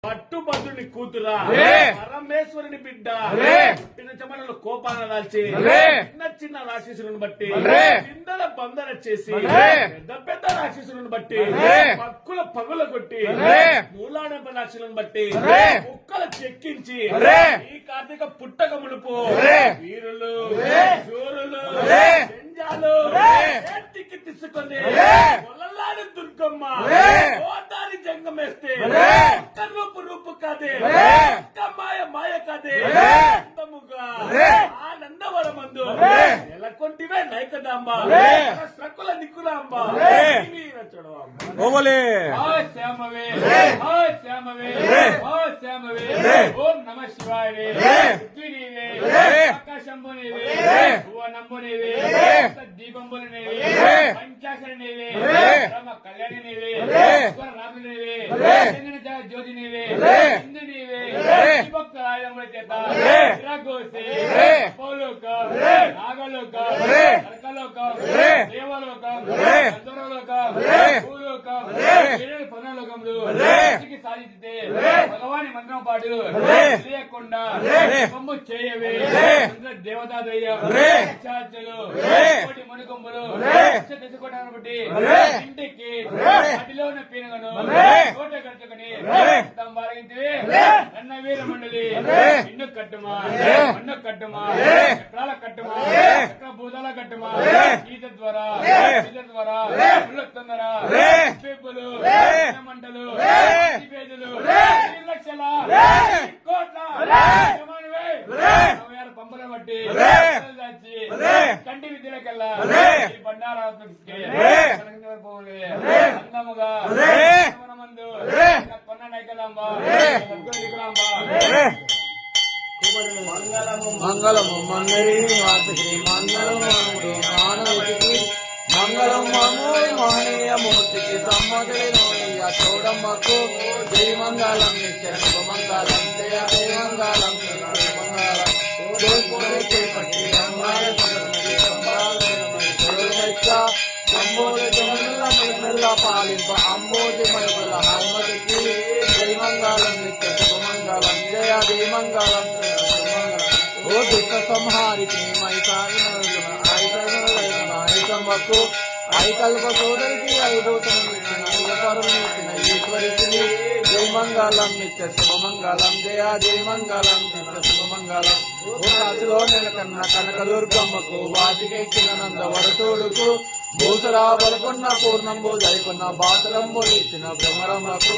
పట్టుభద్రుని కూతురా పరమేశ్వరుని బిడ్డ పుట్టిన చెమటలు కోపాన దాల్చి చిన్న చిన్న రాక్షసులను బట్టి కిందల బందర చేసి పెద్ద పెద్ద రాక్షసులను బట్టి పక్కుల పగుల కొట్టి మూలాడంప రాక్షసులను బట్టి కుక్కల చెక్కించి ఈ కార్తీక పుట్టక మునుపు వీరులు శూరులు జంజాలు ఎత్తికి తీసుకొని పొలలాడి దుర్గమ్మ గోదారి జంగమేస్తే రూపు కాదే మాయ మాయ కాదే ఆనందవరమందు నెలకొంటివే నైకదాంబ సకుల నికులాంబ శ్యామవే శ్యామవే శ్యామవే ఓం నమ శివాయ పృథ్వీనివే ఆకాశంబునివే భువనంబునివే దీపంబునివే పంచాక్షరినివే రామ కళ్యాణినివే రామునివే జ్యోతినివే ఇంద్రునివే భక్త ఆయుధముల చేత విరగోసి పౌలోకం నాగలోకం నరకలోకం దేవలోకం గంధర్వలోకం భూలోకం పదలోకములు సాధించితే భగవాని మంత్రం పాటు తెలియకుండా కొమ్ము చేయవే దేవతాదయ్యం కోటి మణికొమ్ములు తెచ్చుకోవడానికి బట్టి ఇంటికి వాటిలో ఉన్న పీనగను కోట కట్టుకుని అన్న వీర మండలి ఇన్ను కట్టుమా మన్ను కట్టుమా చక్రాల కట్టుమా చక్ర భూతాల కట్టుమా ఈత ద్వారా ఉల్లొత్తుందర పేపులు మంటలు పేజులు లక్షల కోట్ల పంపల బట్టి కంటి విద్యలకెల్లా ఈ బండారాత్మకి అందముగా మందు కొన్న నైకలాంబ మంగళము మంగళి శ్రీ మంగళము మంగళం మమోరి మహనీయ మూర్తికి సమ్మతిలోయ చౌడమ్మకు జై మంగళం నిత్య శుభమంగళం జయ జయ మంగళం మంగళం చేపట్టి అంబోజ పాలింప అంబోజి మయుల హనుమతికి జై మంగళం నిత్య శుభమంగళం జయ జయ మంగళం ఓ దుఃఖ సంహారికి ఐకమ్మకు ఐకల్ప సోదరికి ఐదూతను ఇచ్చిన ఈశ్వరికి జై మంగళం నిత్య శుభమంగళం జయ జయ మంగళం నిత్య శుభమంగళం ఓ కాశిలో నెలకన్న కనకదుర్గమ్మకు వాటికెక్కిన నందవరతోడుకు భూసరా బలకొన్న పూర్ణంబు జైకున్న బాసరంబులు ఇచ్చిన భ్రమరమ్మకు